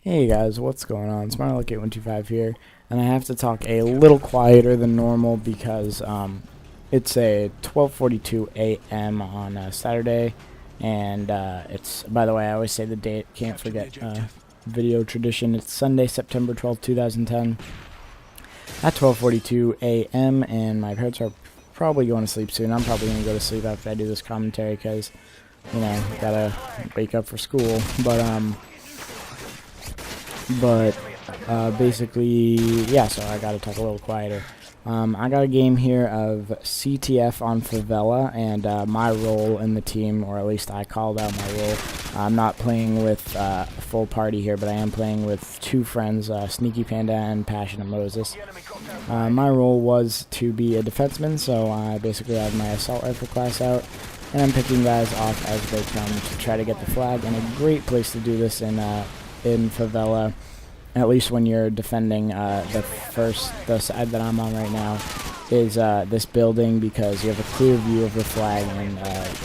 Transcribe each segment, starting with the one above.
Hey guys, what's going on? SmartAlec8125 here, and I have to talk a little quieter than normal because it's a 12:42 a.m. on Saturday, and it's, by the way, I always say the date, can't forget video tradition. It's Sunday, September 12th, 2010 at 12:42 a.m. and my parents are probably going to sleep soon. I'm probably going to go to sleep after I do this commentary because, you know, gotta wake up for school, but basically, yeah, so I gotta talk a little quieter. I got a game here of CTF on Favela, and my role in the team, or at least I called out my role. I'm not playing with a full party here, but I am playing with two friends, Sneaky Panda and Passionate Moses. My role was to be a defenseman, so I basically have my assault rifle class out, and I'm picking guys off as they come to try to get the flag, and a great place to do this in Favela, at least when you're defending the side that I'm on right now, is this building, because you have a clear view of the flag and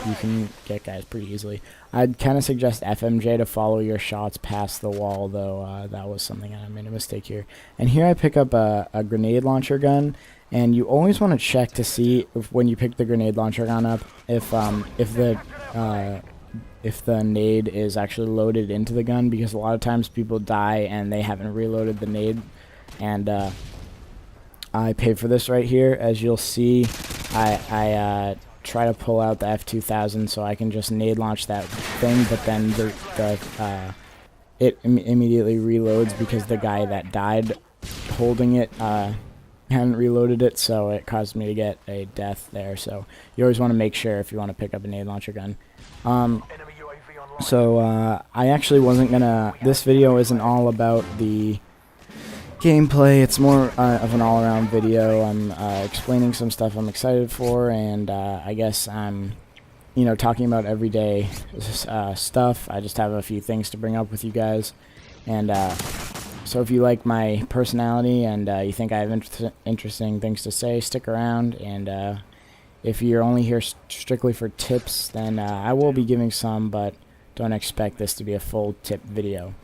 you can get guys pretty easily. I'd kind of suggest FMJ to follow your shots past the wall, though. That was something I made a mistake here. And here I pick up a grenade launcher gun, and you always want to check to see if, when you pick the grenade launcher gun up, if the nade is actually loaded into the gun, because a lot of times people die and they haven't reloaded the nade. And I pay for this right here. As you'll see, I try to pull out the F2000 so I can just nade launch that thing, but then it immediately reloads because the guy that died holding it hadn't reloaded it, so it caused me to get a death there. So you always want to make sure if you want to pick up a nade launcher gun. So I actually wasn't gonna, this video isn't all about the gameplay, it's more of an all-around video. I'm explaining some stuff I'm excited for, and I guess I'm, you know, talking about everyday stuff. I just have a few things to bring up with you guys, and so if you like my personality and you think I have interesting things to say, stick around. And if you're only here strictly for tips, then I will be giving some, but don't expect this to be a full tip video.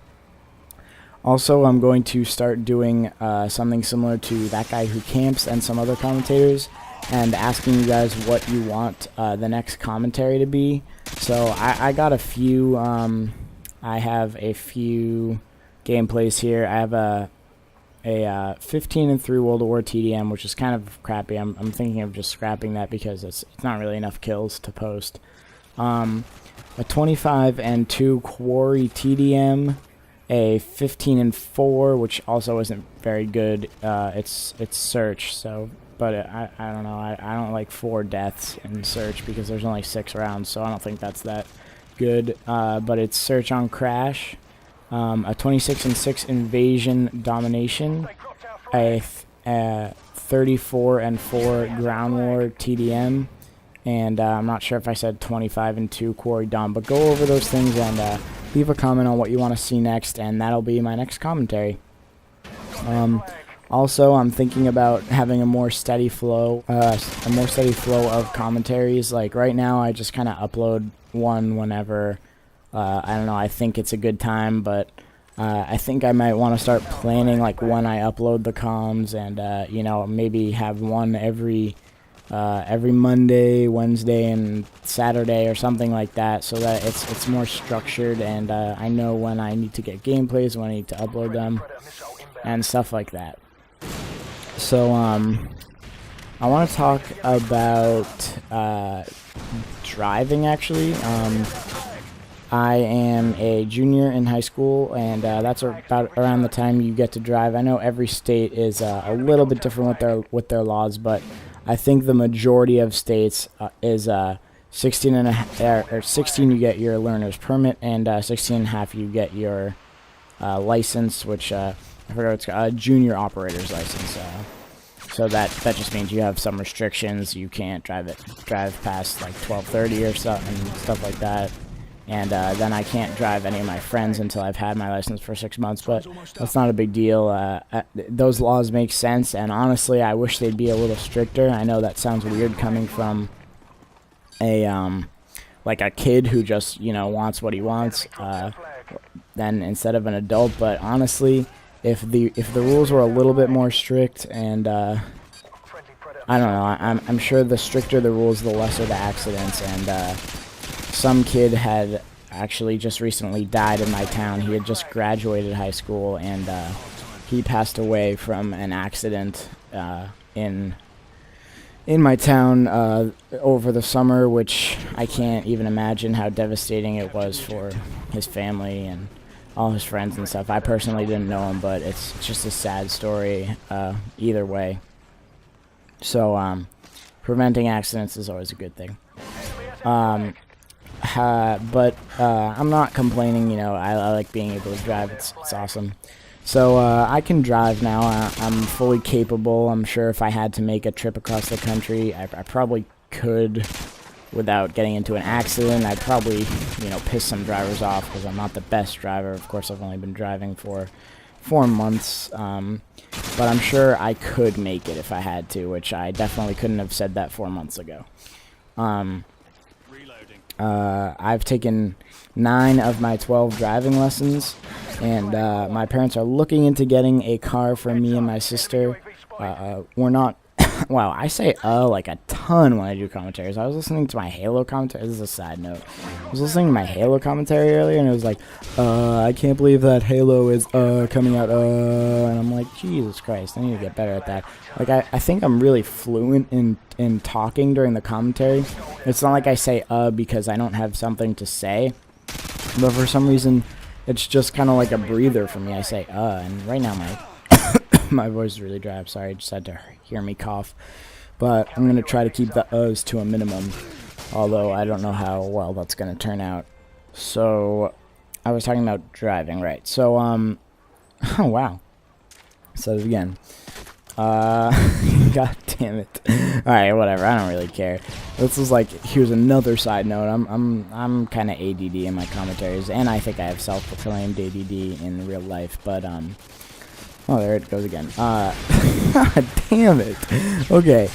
Also, I'm going to start doing something similar to That Guy Who Camps and some other commentators, and asking you guys what you want the next commentary to be. So I got a few, I have a few gameplays here. I have a 15-3 World War TDM, which is kind of crappy. I'm thinking of just scrapping that because it's not really enough kills to post. A 25-2 Quarry TDM, a 15-4, which also isn't very good. It's Search, so, but I don't know. I don't like 4 deaths in Search because there's only 6 rounds, so I don't think that's that good. But it's Search on Crash. A 26-6 Invasion Domination, a 34-4 Ground War TDM, and I'm not sure if I said 25-2 Quarry Dom, but go over those things and leave a comment on what you want to see next, and that'll be my next commentary. Also, I'm thinking about having a more steady flow of commentaries. Like right now, I just kind of upload one whenever. I don't know, I think it's a good time, but I think I might want to start planning like when I upload the comms, and you know, maybe have one every Monday, Wednesday, and Saturday or something like that, so that it's more structured, and I know when I need to get gameplays, when I need to upload them, and stuff like that. So I want to talk about driving, actually. I am a junior in high school, and that's about around the time you get to drive. I know every state is a little bit different with their laws, but I think the majority of states is 16 and a half, or 16 you get your learner's permit, and 16 and a half you get your license, which I forgot what it's called, junior operator's license. So that just means you have some restrictions. You can't drive past like 12:30 or something, stuff like that. And then I can't drive any of my friends until I've had my license for 6 months, but that's not a big deal. Those laws make sense, and honestly, I wish they'd be a little stricter. I know that sounds weird coming from a like a kid who just, you know, wants what he wants. then instead of an adult. But honestly, if the rules were a little bit more strict, and I don't know, I'm sure the stricter the rules, the lesser the accidents. And some kid had actually just recently died in my town. He had just graduated high school, and he passed away from an accident in my town over the summer, which I can't even imagine how devastating it was for his family and all his friends and stuff. I personally didn't know him, but it's just a sad story either way. So preventing accidents is always a good thing. But I'm not complaining, you know. I like being able to drive. It's awesome. So I can drive now. I'm fully capable. I'm sure if I had to make a trip across the country, I probably could without getting into an accident. I'd probably, you know, piss some drivers off because I'm not the best driver. Of course, I've only been driving for 4 months. But I'm sure I could make it if I had to, which I definitely couldn't have said that 4 months ago. I've taken 9 of my 12 driving lessons, and my parents are looking into getting a car for me and my sister. We're not... Wow, I say like a ton when I do commentaries. I was listening to my Halo commentary. This is a side note. I was listening to my Halo commentary earlier, and it was like, I can't believe that Halo is coming out, and I'm like, Jesus Christ, I need to get better at that. Like, I think I'm really fluent in talking during the commentary. It's not like I say because I don't have something to say, but for some reason, it's just kind of like a breather for me. I say and right now my voice is really dry. I'm sorry, I just had to hear me cough. But I'm going to try to keep the uhs to a minimum, although I don't know how well that's going to turn out. So, I was talking about driving, right? So, oh, wow. Said it again. God damn it. Alright, whatever, I don't really care. This is like, here's another side note. I'm kind of ADD in my commentaries, and I think I have self-proclaimed ADD in real life, but, oh, there it goes again. God damn it. Okay.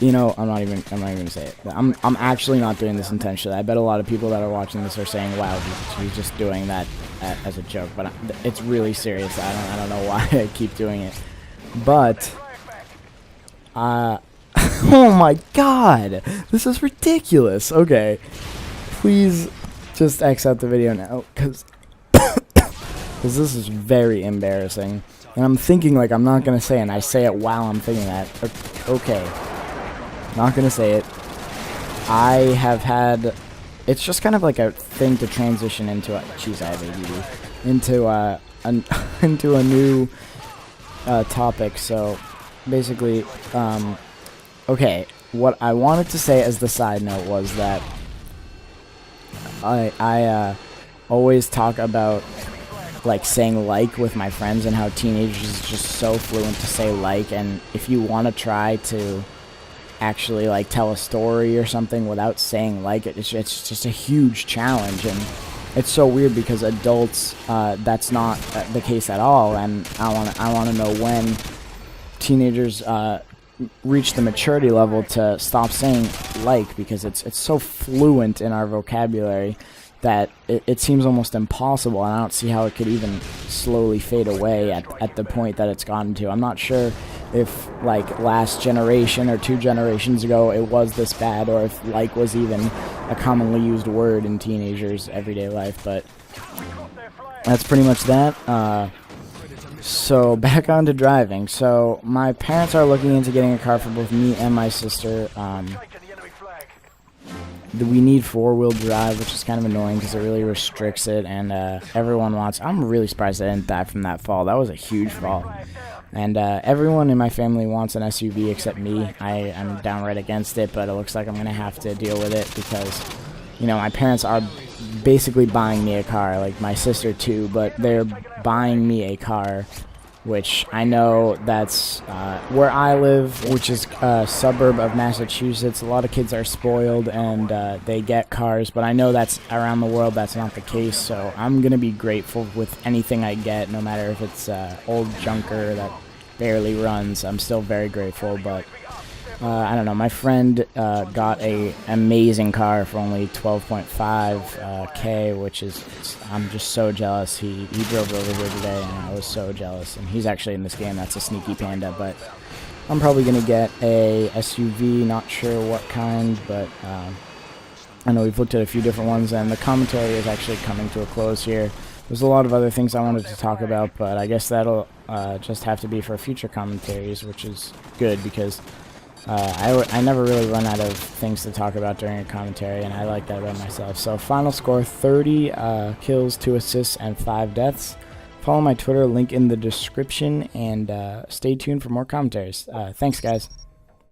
You know, I'm not even gonna say it. I'm actually not doing this intentionally. I bet a lot of people that are watching this are saying, "Wow, he's just doing that as a joke." But it's really serious. I don't know why I keep doing it. But oh my God, this is ridiculous. Okay, please just X out the video now, because this is very embarrassing. And I'm thinking like I'm not going to say it, and I say it while I'm thinking that. Okay. Not going to say it. I have had... It's just kind of like a thing to transition into a... Jeez, I have ADD. Into a new topic. So, basically, okay. What I wanted to say as the side note was that I always talk about like saying like with my friends, and how teenagers is just so fluent to say like, and if you want to try to actually like tell a story or something without saying like, it's just a huge challenge. And it's so weird because adults, that's not the case at all. And I want to know when teenagers reach the maturity level to stop saying like, because it's so fluent in our vocabulary that it seems almost impossible, and I don't see how it could even slowly fade away at the point that it's gotten to. I'm not sure if, like, last generation or 2 generations ago it was this bad, or if like was even a commonly used word in teenagers' everyday life, but that's pretty much that. So, back on to driving. So, my parents are looking into getting a car for both me and my sister. We need 4-wheel drive, which is kind of annoying because it really restricts it, and everyone wants... I'm really surprised I didn't die from that fall. That was a huge fall. And everyone in my family wants an SUV except me. I'm downright against it, but it looks like I'm going to have to deal with it because, you know, my parents are basically buying me a car, like my sister too, but they're buying me a car, which I know that's where I live, which is a suburb of Massachusetts. A lot of kids are spoiled and they get cars, but I know that's around the world that's not the case, so I'm going to be grateful with anything I get, no matter if it's old junker that barely runs. I'm still very grateful, but I don't know. My friend got a amazing car for only 12.5 k, which is I'm just so jealous. He drove it over here today, and I was so jealous. And he's actually in this game. That's a Sneaky Panda, but I'm probably gonna get a SUV. Not sure what kind, but I know we've looked at a few different ones, and the commentary is actually coming to a close here. There's a lot of other things I wanted to talk about, but I guess that'll just have to be for future commentaries, which is good because I never really run out of things to talk about during a commentary, and I like that about myself. So final score, 30 kills, 2 assists, and 5 deaths. Follow my Twitter, link in the description, and stay tuned for more commentaries. Thanks, guys.